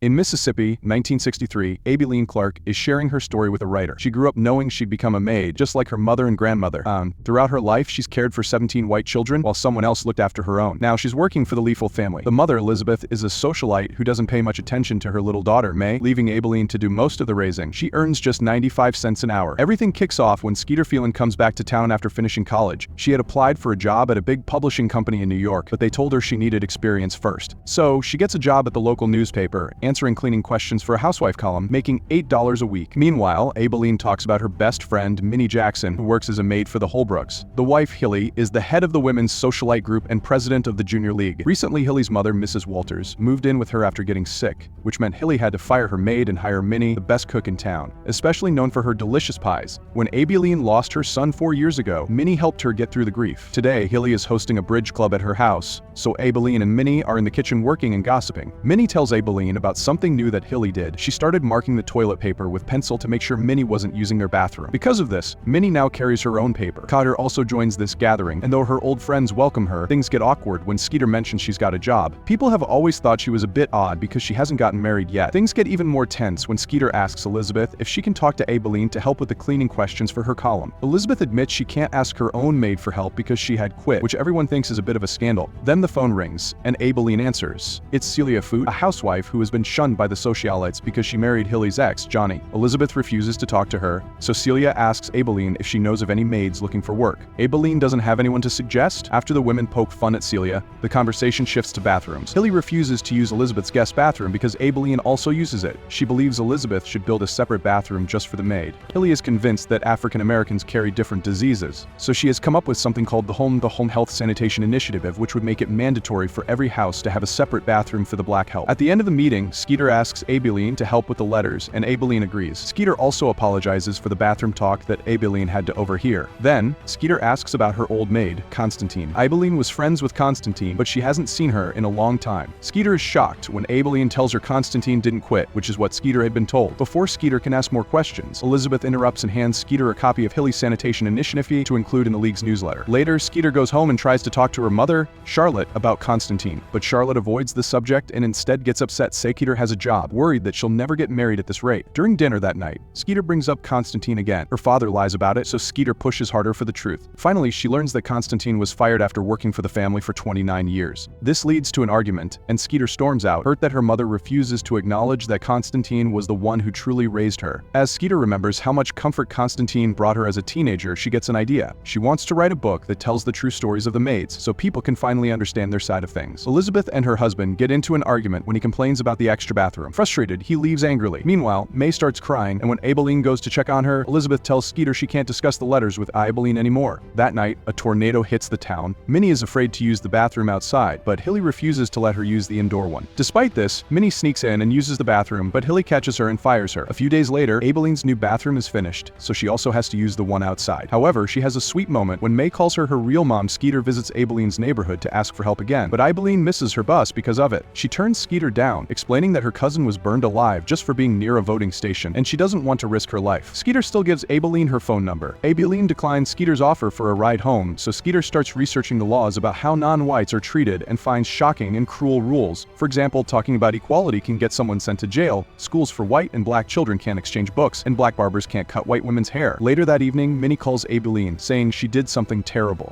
In Mississippi, 1963, Abilene Clark is sharing her story with a writer. She grew up knowing she'd become a maid, just like her mother and grandmother. Throughout her life, she's cared for 17 white children, while someone else looked after her own. Now she's working for the Lethal family. The mother, Elizabeth, is a socialite who doesn't pay much attention to her little daughter, May, leaving Abilene to do most of the raising. She earns just 95 cents an hour. Everything kicks off when Skeeter Phelan comes back to town after finishing college. She had applied for a job at a big publishing company in New York, but they told her she needed experience first. So she gets a job at the local newspaper, answering cleaning questions for a housewife column, making $8 a week. Meanwhile, Abilene talks about her best friend, Minnie Jackson, who works as a maid for the Holbrooks. The wife, Hilly, is the head of the women's socialite group and president of the Junior League. Recently, Hilly's mother, Mrs. Walters, moved in with her after getting sick, which meant Hilly had to fire her maid and hire Minnie, the best cook in town, especially known for her delicious pies. When Abilene lost her son 4 years ago, Minnie helped her get through the grief. Today, Hilly is hosting a bridge club at her house, so Abilene and Minnie are in the kitchen working and gossiping. Minnie tells Abilene about something new that Hilly did. She started marking the toilet paper with pencil to make sure Minnie wasn't using their bathroom. Because of this, Minnie now carries her own paper. Cotter also joins this gathering, and though her old friends welcome her, things get awkward when Skeeter mentions she's got a job. People have always thought she was a bit odd because she hasn't gotten married yet. Things get even more tense when Skeeter asks Elizabeth if she can talk to Abilene to help with the cleaning questions for her column. Elizabeth admits she can't ask her own maid for help because she had quit, which everyone thinks is a bit of a scandal. Then the phone rings, and Abilene answers. It's Celia Foote, a housewife who has been shunned by the socialites because she married Hilly's ex, Johnny. Elizabeth refuses to talk to her, so Celia asks Abilene if she knows of any maids looking for work. Abilene doesn't have anyone to suggest. After the women poke fun at Celia, the conversation shifts to bathrooms. Hilly refuses to use Elizabeth's guest bathroom because Abilene also uses it. She believes Elizabeth should build a separate bathroom just for the maid. Hilly is convinced that African Americans carry different diseases, so she has come up with something called the Home Health Sanitation Initiative, which would make it mandatory for every house to have a separate bathroom for the black help. At the end of the meeting, Skeeter asks Abilene to help with the letters, and Abilene agrees. Skeeter also apologizes for the bathroom talk that Abilene had to overhear. Then, Skeeter asks about her old maid, Constantine. Abilene was friends with Constantine, but she hasn't seen her in a long time. Skeeter is shocked when Abilene tells her Constantine didn't quit, which is what Skeeter had been told. Before Skeeter can ask more questions, Elizabeth interrupts and hands Skeeter a copy of Hilly's Sanitation Initiative to include in the League's newsletter. Later, Skeeter goes home and tries to talk to her mother, Charlotte, about Constantine, but Charlotte avoids the subject and instead gets upset Skeeter has a job, worried that she'll never get married at this rate. During dinner that night, Skeeter brings up Constantine again. Her father lies about it, so Skeeter pushes harder for the truth. Finally, she learns that Constantine was fired after working for the family for 29 years. This leads to an argument, and Skeeter storms out, hurt that her mother refuses to acknowledge that Constantine was the one who truly raised her. As Skeeter remembers how much comfort Constantine brought her as a teenager, she gets an idea. She wants to write a book that tells the true stories of the maids, so people can finally understand their side of things. Elizabeth and her husband get into an argument when he complains about the extra bathroom. Frustrated, he leaves angrily. Meanwhile, May starts crying, and when Abilene goes to check on her, Elizabeth tells Skeeter she can't discuss the letters with Abilene anymore. That night, a tornado hits the town. Minnie is afraid to use the bathroom outside, but Hilly refuses to let her use the indoor one. Despite this, Minnie sneaks in and uses the bathroom, but Hilly catches her and fires her. A few days later, Abilene's new bathroom is finished, so she also has to use the one outside. However, she has a sweet moment when May calls her real mom. Skeeter visits Abilene's neighborhood to ask for help again, but Abilene misses her bus because of it. She turns Skeeter down, explaining that her cousin was burned alive just for being near a voting station, and she doesn't want to risk her life. Skeeter still gives Abilene her phone number. Abilene declines Skeeter's offer for a ride home, so Skeeter starts researching the laws about how non-whites are treated and finds shocking and cruel rules. For example, talking about equality can get someone sent to jail, schools for white and black children can't exchange books, and black barbers can't cut white women's hair. Later that evening, Minnie calls Abilene, saying she did something terrible.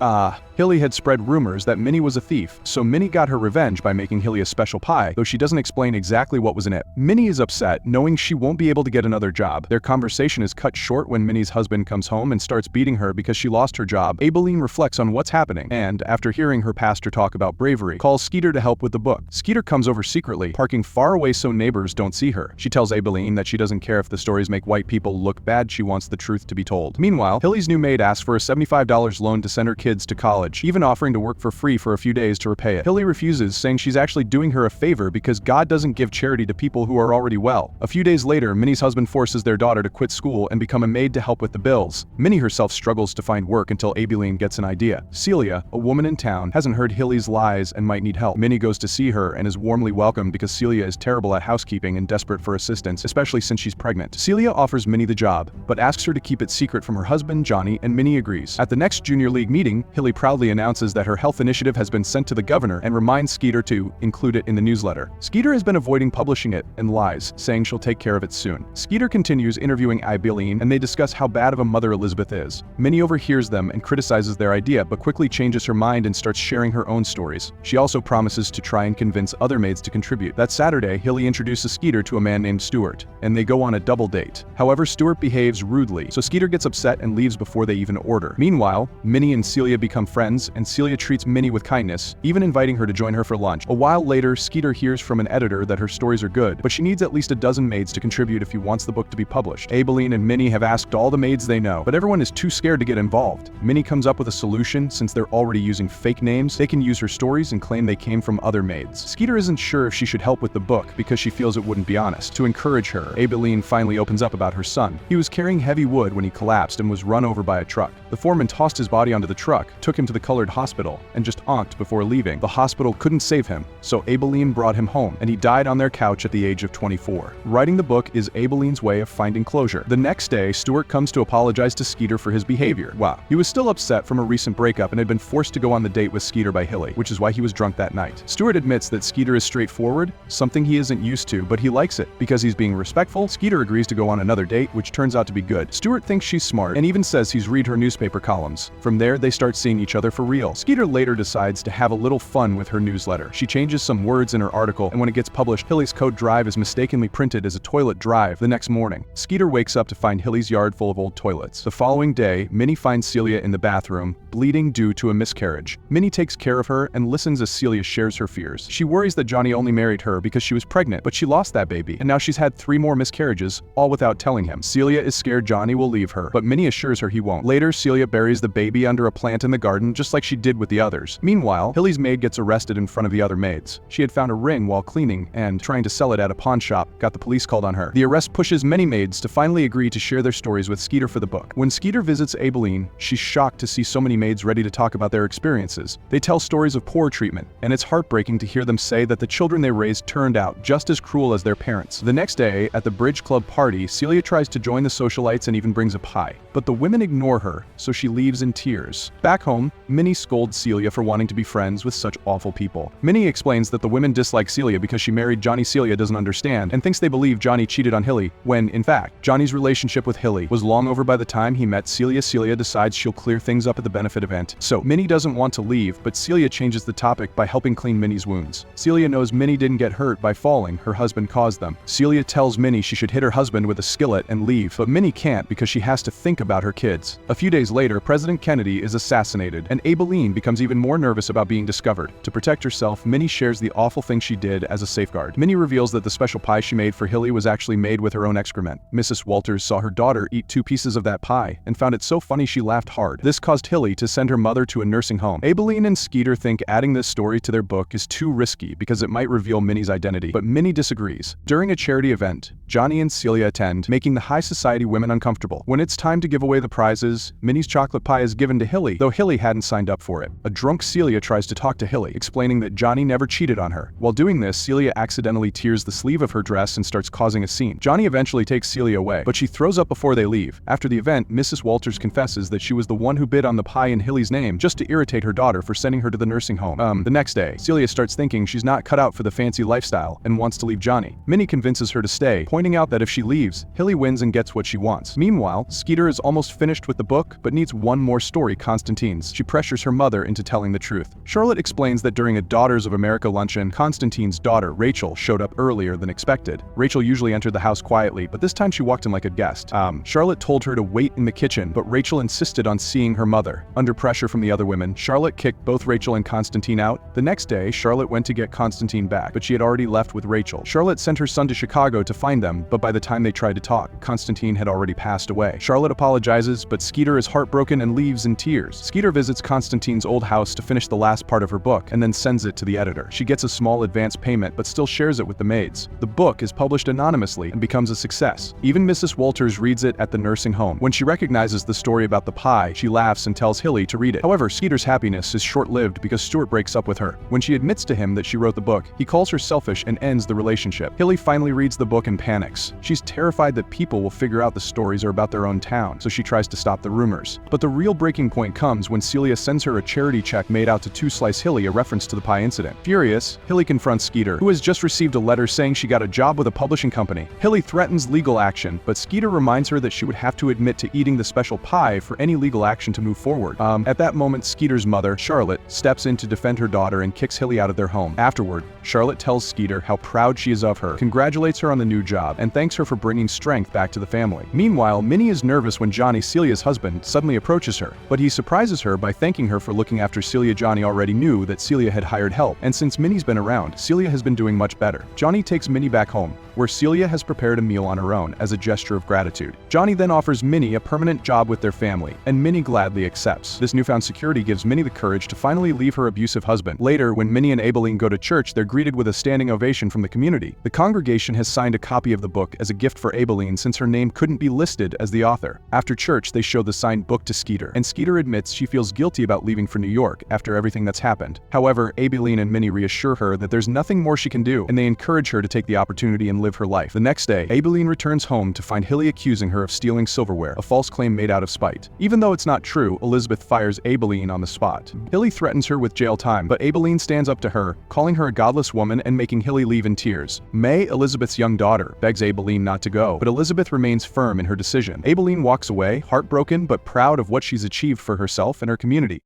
Hilly had spread rumors that Minnie was a thief, so Minnie got her revenge by making Hilly a special pie, though she doesn't explain exactly what was in it. Minnie is upset, knowing she won't be able to get another job. Their conversation is cut short when Minnie's husband comes home and starts beating her because she lost her job. Abilene reflects on what's happening, and, after hearing her pastor talk about bravery, calls Skeeter to help with the book. Skeeter comes over secretly, parking far away so neighbors don't see her. She tells Abilene that she doesn't care if the stories make white people look bad, she wants the truth to be told. Meanwhile, Hilly's new maid asks for a $75 loan to send her kids to college, even offering to work for free for a few days to repay it. Hilly refuses, saying she's actually doing her a favor because God doesn't give charity to people who are already well. A few days later, Minnie's husband forces their daughter to quit school and become a maid to help with the bills. Minnie herself struggles to find work until Abilene gets an idea. Celia, a woman in town, hasn't heard Hilly's lies and might need help. Minnie goes to see her and is warmly welcomed because Celia is terrible at housekeeping and desperate for assistance, especially since she's pregnant. Celia offers Minnie the job, but asks her to keep it secret from her husband, Johnny, and Minnie agrees. At the next Junior League meeting, Hilly proudly announces that her health initiative has been sent to the governor and reminds Skeeter to include it in the newsletter. Skeeter has been avoiding avoiding publishing it, and lies, saying she'll take care of it soon. Skeeter continues interviewing Aibileen, and they discuss how bad of a mother Elizabeth is. Minnie overhears them and criticizes their idea, but quickly changes her mind and starts sharing her own stories. She also promises to try and convince other maids to contribute. That Saturday, Hilly introduces Skeeter to a man named Stuart, and they go on a double date. However, Stuart behaves rudely, so Skeeter gets upset and leaves before they even order. Meanwhile, Minnie and Celia become friends, and Celia treats Minnie with kindness, even inviting her to join her for lunch. A while later, Skeeter hears from an editor that her stories are good, but she needs at least a dozen maids to contribute if he wants the book to be published. Aibileen and Minnie have asked all the maids they know, but everyone is too scared to get involved. Minnie comes up with a solution. Since they're already using fake names, they can use her stories and claim they came from other maids. Skeeter isn't sure if she should help with the book because she feels it wouldn't be honest. To encourage her, Aibileen finally opens up about her son. He was carrying heavy wood when he collapsed and was run over by a truck. The foreman tossed his body onto the truck, took him to the colored hospital, and just onked before leaving. The hospital couldn't save him, so Aibileen brought him home, and he died on their couch at the age of 24. Writing the book is Aibeleen's way of finding closure. The next day, Stuart comes to apologize to Skeeter for his behavior. Wow. He was still upset from a recent breakup and had been forced to go on the date with Skeeter by Hilly, which is why he was drunk that night. Stuart admits that Skeeter is straightforward, something he isn't used to, but he likes it. Because he's being respectful, Skeeter agrees to go on another date, which turns out to be good. Stuart thinks she's smart and even says he's read her newspaper columns. From there, they start seeing each other for real. Skeeter later decides to have a little fun with her newsletter. She changes some words in her article, and when it gets published, Hilly's code drive is mistakenly printed as a toilet drive. The next morning, Skeeter wakes up to find Hilly's yard full of old toilets. The following day, Minnie finds Celia in the bathroom, bleeding due to a miscarriage. Minnie takes care of her and listens as Celia shares her fears. She worries that Johnny only married her because she was pregnant, but she lost that baby, and now she's had 3 more miscarriages, all without telling him. Celia is scared Johnny will leave her, but Minnie assures her he won't. Later, Celia buries the baby under a plant in the garden, just like she did with the others. Meanwhile, Hilly's maid gets arrested in front of the other maids. She had found a ring while cleaning and, trying to sell it at a pawn shop, got the police called on her. The arrest pushes many maids to finally agree to share their stories with Skeeter for the book. When Skeeter visits Aibileen, she's shocked to see so many maids ready to talk about their experiences. They tell stories of poor treatment, and it's heartbreaking to hear them say that the children they raised turned out just as cruel as their parents. The next day, at the Bridge Club party, Celia tries to join the socialites and even brings a pie. But the women ignore her, so she leaves in tears. Back home, Minnie scolds Celia for wanting to be friends with such awful people. Minnie explains that the women dislike Celia because she married Johnny. Celia doesn't understand and thinks they believe Johnny cheated on Hilly, when, in fact, Johnny's relationship with Hilly was long over by the time he met Celia. Celia decides she'll clear things up at the benefit event. So, Minnie doesn't want to leave, but Celia changes the topic by helping clean Minnie's wounds. Celia knows Minnie didn't get hurt by falling, her husband caused them. Celia tells Minnie she should hit her husband with a skillet and leave, but Minnie can't because she has to think about her kids. A few days later, President Kennedy is assassinated, and Aibileen becomes even more nervous about being discovered. To protect herself, Minnie shares the awful thing she did as a safeguard. Minnie reveals that the special pie she made for Hilly was actually made with her own excrement. Mrs. Walters saw her daughter eat 2 pieces of that pie and found it so funny she laughed hard. This caused Hilly to send her mother to a nursing home. Aibileen and Skeeter think adding this story to their book is too risky because it might reveal Minnie's identity, but Minnie disagrees. During a charity event, Johnny and Celia attend, making the high society women uncomfortable. When it's time to give away the prizes, Minnie's chocolate pie is given to Hilly, though Hilly hadn't signed up for it. A drunk Celia tries to talk to Hilly, explaining that Johnny never cheated on her. While doing this, Celia accidentally tears the sleeve of her dress and starts causing a scene. Johnny eventually takes Celia away, but she throws up before they leave. After the event, Mrs. Walters confesses that she was the one who bid on the pie in Hilly's name just to irritate her daughter for sending her to the nursing home. The next day, Celia starts thinking she's not cut out for the fancy lifestyle and wants to leave Johnny. Minnie convinces her to stay, pointing out that if she leaves, Hilly wins and gets what she wants. Meanwhile, Skeeter is almost finished with the book, but needs one more story, Constantine's. She pressures her mother into telling the truth. Charlotte explains that during a Daughters of America luncheon, Constantine's daughter, Rachel, showed up earlier than expected. Rachel usually entered the house quietly, but this time she walked in like a guest. Charlotte told her to wait in the kitchen, but Rachel insisted on seeing her mother. Under pressure from the other women, Charlotte kicked both Rachel and Constantine out. The next day, Charlotte went to get Constantine back, but she had already left with Rachel. Charlotte sent her son to Chicago to find them, but by the time they tried to talk, Constantine had already passed away. Charlotte apologizes, but Skeeter is heartbroken and leaves in tears. Skeeter visits Constantine's old house to finish the last part of her book, and then sends it to the editor. She gets a small advance payment, but still shares it with the maids. The book is published anonymously and becomes a success. Even Mrs. Walters reads it at the nursing home. When she recognizes the story about the pie, she laughs and tells Hilly to read it. However, Skeeter's happiness is short-lived because Stuart breaks up with her. When she admits to him that she wrote the book, he calls her selfish and ends the relationship. Hilly finally reads the book and panics. She's terrified that people will figure out the stories are about their own town, so she tries to stop the rumors. But the real breaking point comes when Celia sends her a charity check made out to 2 Slice Hilly, a reference to the pie incident. Furious, Hilly confronts Skeeter, who has just received a letter saying she got a job with a publishing company. Hilly threatens legal action, but Skeeter reminds her that she would have to admit to eating the special pie for any legal action to move forward. At that moment, Skeeter's mother, Charlotte, steps in to defend her daughter and kicks Hilly out of their home. Afterward, Charlotte tells Skeeter how proud she is of her, congratulates her on the new job, and thanks her for bringing strength back to the family. Meanwhile, Minnie is nervous when Johnny, Celia's husband, suddenly approaches her, but he surprises her by thanking her for looking after Celia. Johnny already knew that Celia had hired help, and since Minnie's been around, Celia has been doing much better. Johnny takes Minnie back home, where Celia has prepared a meal on her own as a gesture of gratitude. Johnny then offers Minnie a permanent job with their family, and Minnie gladly accepts. This newfound security gives Minnie the courage to finally leave her abusive husband. Later, when Minnie and Aibileen go to church, they're greeted with a standing ovation from the community. The congregation has signed a copy of the book as a gift for Aibileen since her name couldn't be listed as the author. After church, they show the signed book to Skeeter, and Skeeter admits she feels guilty about leaving for New York after everything that's happened. However, Aibileen and Minnie reassure her that there's nothing more she can do, and they encourage her to take the opportunity and live her life. The next day, Aibileen returns home to find Hilly accusing her of stealing silverware, a false claim made out of spite. Even though it's not true, Elizabeth fires Aibileen on the spot. Hilly threatens her with jail time, but Aibileen stands up to her, calling her a godless woman and making Hilly leave in tears. May, Elizabeth's young daughter, begs Aibileen not to go, but Elizabeth remains firm in her decision. Aibileen walks away, heartbroken but proud of what she's achieved for herself and her community.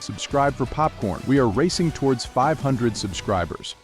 Subscribe for popcorn. We are racing towards 500 subscribers.